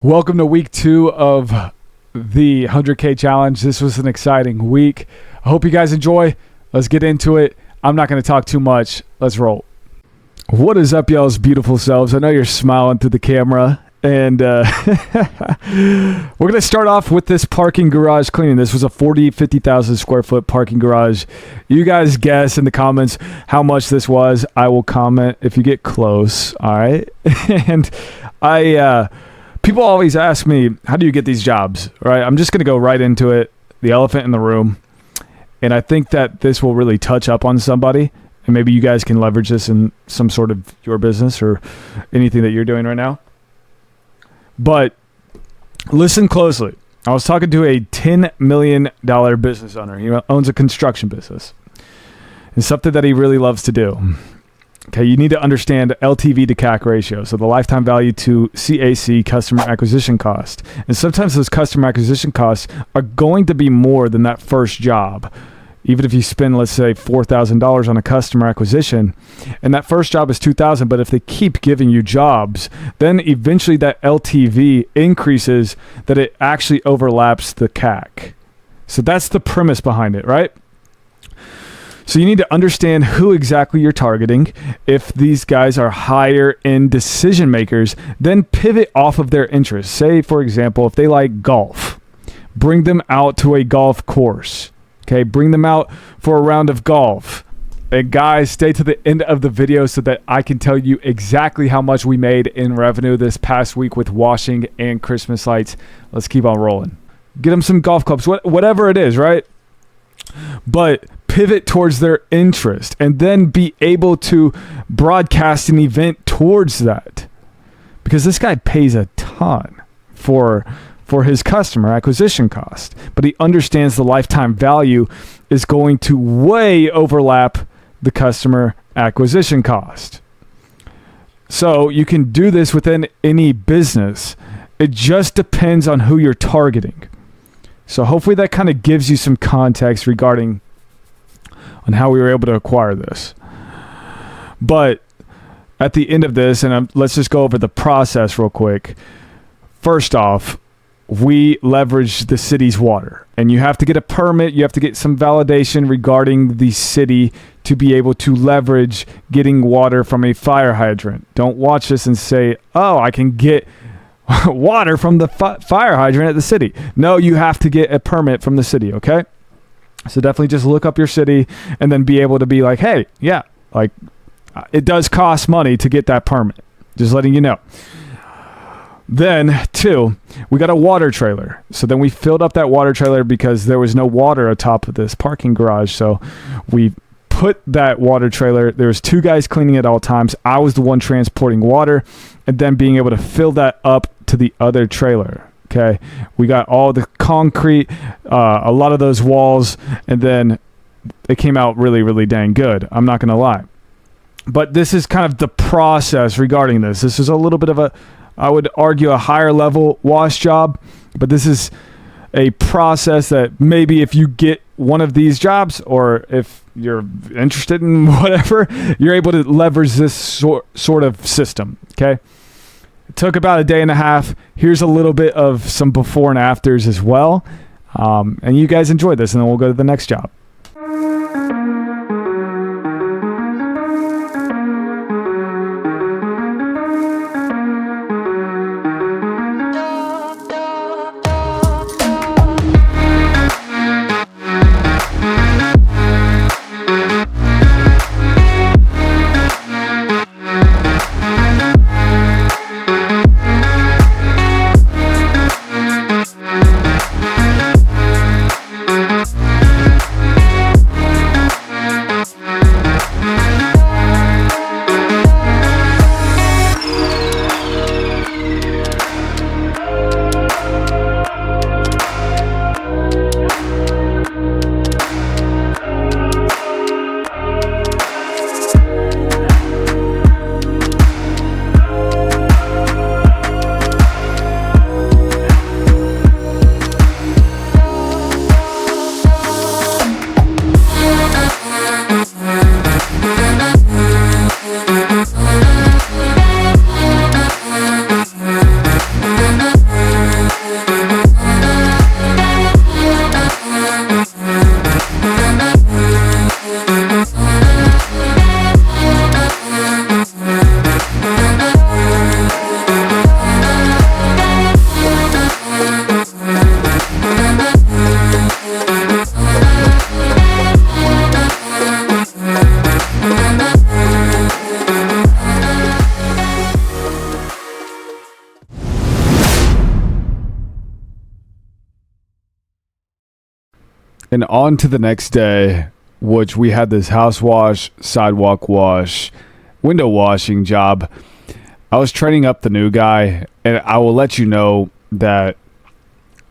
Welcome to week 2 of the 100K challenge. This was an exciting week. I hope you guys enjoy. Let's get into it. I'm not going to talk too much. Let's roll. What is up, y'all's beautiful selves? I know you're smiling through the camera. And we're going to start off with this parking garage cleaning. This was a 50,000 square foot parking garage. You guys guess in the comments how much this was. I will comment if you get close. All right. And people always ask me, how do you get these jobs? Right? I'm just going to go right into it. The elephant in the room. And I think that this will really touch up on somebody. And maybe you guys can leverage this in some sort of your business or anything that you're doing right now. But listen closely. I was talking to a $10 million business owner. He owns a construction business. It's something that he really loves to do. Okay, you need to understand LTV to CAC ratio, so the lifetime value to CAC, customer acquisition cost. And sometimes those customer acquisition costs are going to be more than that first job. Even if you spend, let's say, $4,000 on a customer acquisition, and that first job is $2,000, but if they keep giving you jobs, then eventually that LTV increases, that it actually overlaps the CAC. So that's the premise behind it, right? So you need to understand who exactly you're targeting. If these guys are higher end decision makers, then pivot off of their interests. Say, for example, if they like golf, bring them out to a golf course. Okay, bring them out for a round of golf. And guys, stay to the end of the video so that I can tell you exactly how much we made in revenue this past week with washing and Christmas lights. Let's keep on rolling. Get them some golf clubs, whatever it is, right? But pivot towards their interest and then be able to broadcast an event towards that. Because this guy pays a ton for his customer acquisition cost, but he understands the lifetime value is going to way overlap the customer acquisition cost. So you can do this within any business. It just depends on who you're targeting. So hopefully that kind of gives you some context regarding on how we were able to acquire this. But at the end of this, and let's just go over the process real quick. First off, we leverage the city's water, and you have to get a permit. You have to get some validation regarding the city to be able to leverage getting water from a fire hydrant. Don't watch this and say, oh, I can get water from the fire hydrant at the city. No, you have to get a permit from the city, okay? So definitely just look up your city and then be able to be like, hey, yeah, like it does cost money to get that permit. Just letting you know. Then, 2, we got a water trailer. So then we filled up that water trailer because there was no water atop of this parking garage. So we put that water trailer. There was 2 guys cleaning at all times. I was the one transporting water and then being able to fill that up to the other trailer. Okay. We got all the concrete, a lot of those walls, and then it came out really, really dang good. I'm not going to lie. But this is kind of the process regarding this. This is a little bit of I would argue a higher level wash job, but this is a process that maybe if you get one of these jobs or if you're interested in whatever, you're able to leverage this sort of system, okay? It took about a day and a half. Here's a little bit of some before and afters as well. And you guys enjoy this, and then we'll go to the next job. And on to the next day, which we had this house wash, sidewalk wash, window washing job. I was training up the new guy, and I will let you know that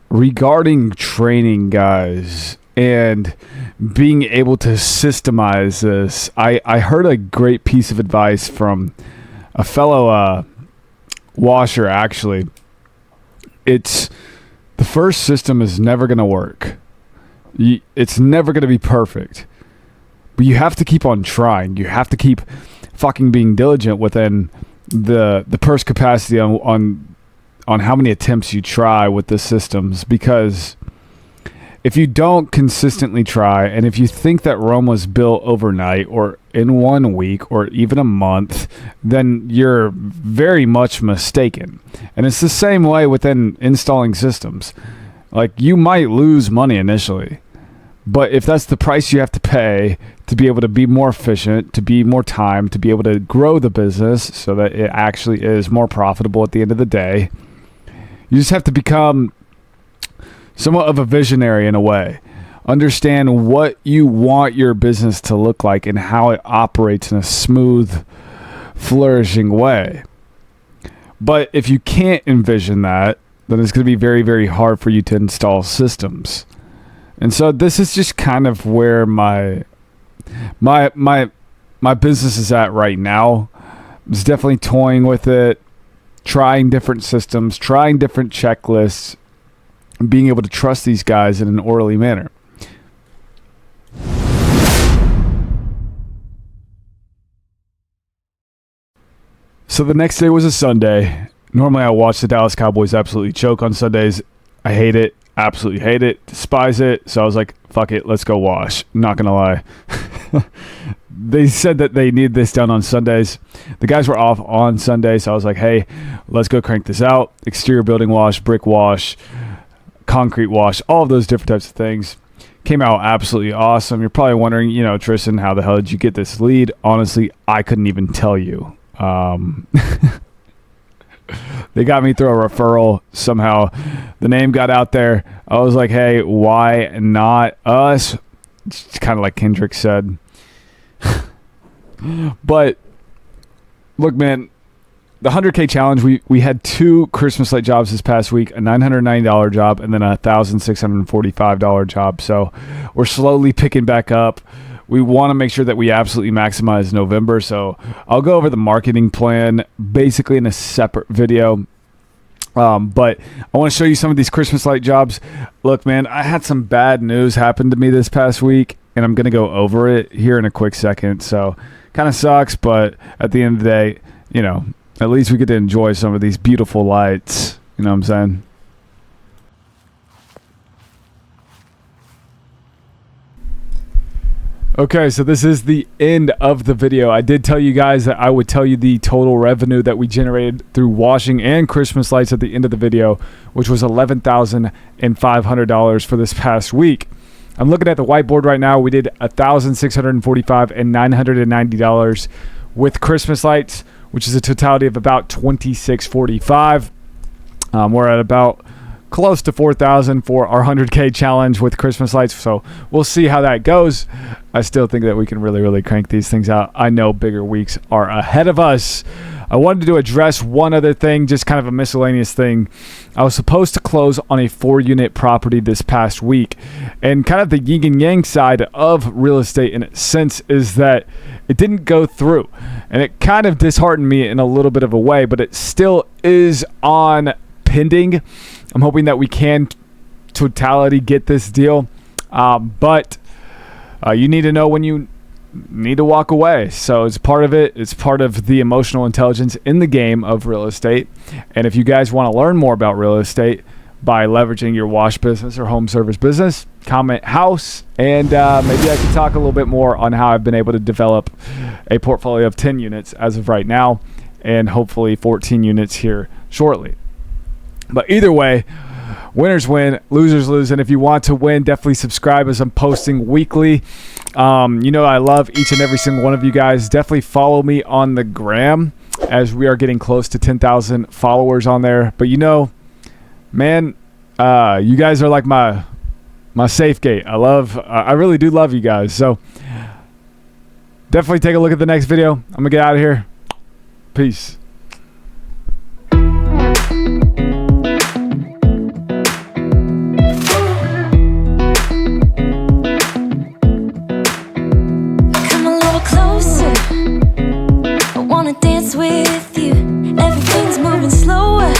regarding training guys and being able to systemize this, I heard a great piece of advice from a fellow washer, actually. It's the first system is never going to work. It's never going to be perfect. But you have to keep on trying. You have to keep fucking being diligent within the purse capacity on how many attempts you try with the systems, because if you don't consistently try, and if you think that Rome was built overnight or in 1 week or even a month, then you're very much mistaken. And it's the same way within installing systems. Like, you might lose money initially, but if that's the price you have to pay to be able to be more efficient, to be more time, to be able to grow the business so that it actually is more profitable at the end of the day, you just have to become somewhat of a visionary in a way. Understand what you want your business to look like and how it operates in a smooth, flourishing way. But if you can't envision that, then it's going to be very, very hard for you to install systems. And so this is just kind of where my business is at right now. It's definitely toying with it, trying different systems, trying different checklists, and being able to trust these guys in an orderly manner. So the next day was a Sunday. Normally I watch the Dallas Cowboys absolutely choke on Sundays. I hate it. Absolutely hate it. Despise it. So I was like, fuck it. Let's go wash. Not going to lie. They said that they need this done on Sundays. The guys were off on Sunday. So I was like, hey, let's go crank this out. Exterior building wash, brick wash, concrete wash, all of those different types of things. Came out absolutely awesome. You're probably wondering, Tristan, how the hell did you get this lead? Honestly, I couldn't even tell you. They got me through a referral somehow. The name got out there. I was like, hey, why not us? It's kind of like Kendrick said. But look, man, the 100K challenge, we had 2 Christmas light jobs this past week, a $990 job and then a $1,645 job. So we're slowly picking back up. We want to make sure that we absolutely maximize November. So I'll go over the marketing plan basically in a separate video. But I want to show you some of these Christmas light jobs. Look, man, I had some bad news happen to me this past week, and I'm going to go over it here in a quick second. So kind of sucks, but at the end of the day, at least we get to enjoy some of these beautiful lights. You know what I'm saying? Okay, so this is the end of the video. I did tell you guys that I would tell you the total revenue that we generated through washing and Christmas lights at the end of the video, which was $11,500 for this past week. I'm looking at the whiteboard right now. We did $1,645 and $990 with Christmas lights, which is a totality of about $2,645. We're at about close to 4,000 for our 100K challenge with Christmas lights. So we'll see how that goes. I still think that we can really, really crank these things out. I know bigger weeks are ahead of us. I wanted to address one other thing, just kind of a miscellaneous thing. I was supposed to close on a 4-unit property this past week, and kind of the yin and yang side of real estate in a sense is that it didn't go through, and it kind of disheartened me in a little bit of a way, but it still is on pending. I'm hoping that we can totality get this deal, but you need to know when you need to walk away. So it's part of it. It's part of the emotional intelligence in the game of real estate. And if you guys want to learn more about real estate by leveraging your wash business or home service business, comment house, and maybe I can talk a little bit more on how I've been able to develop a portfolio of 10 units as of right now, and hopefully 14 units here shortly. But either way, winners win, losers lose. And if you want to win, definitely subscribe, as I'm posting weekly. I love each and every single one of you guys. Definitely follow me on the gram, as we are getting close to 10,000 followers on there. But man, you guys are like my my safe gate. I really do love you guys. So definitely take a look at the next video. I'm going to get out of here. Peace. With you, everything's moving slower.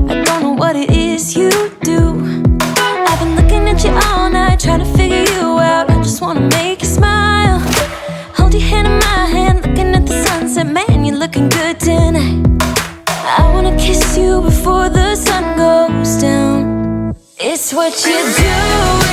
I don't know what it is you do. I've been looking at you all night, trying to figure you out. I just wanna make you smile. Hold your hand in my hand, looking at the sunset. Man, you're looking good tonight. I wanna kiss you before the sun goes down. It's what you do.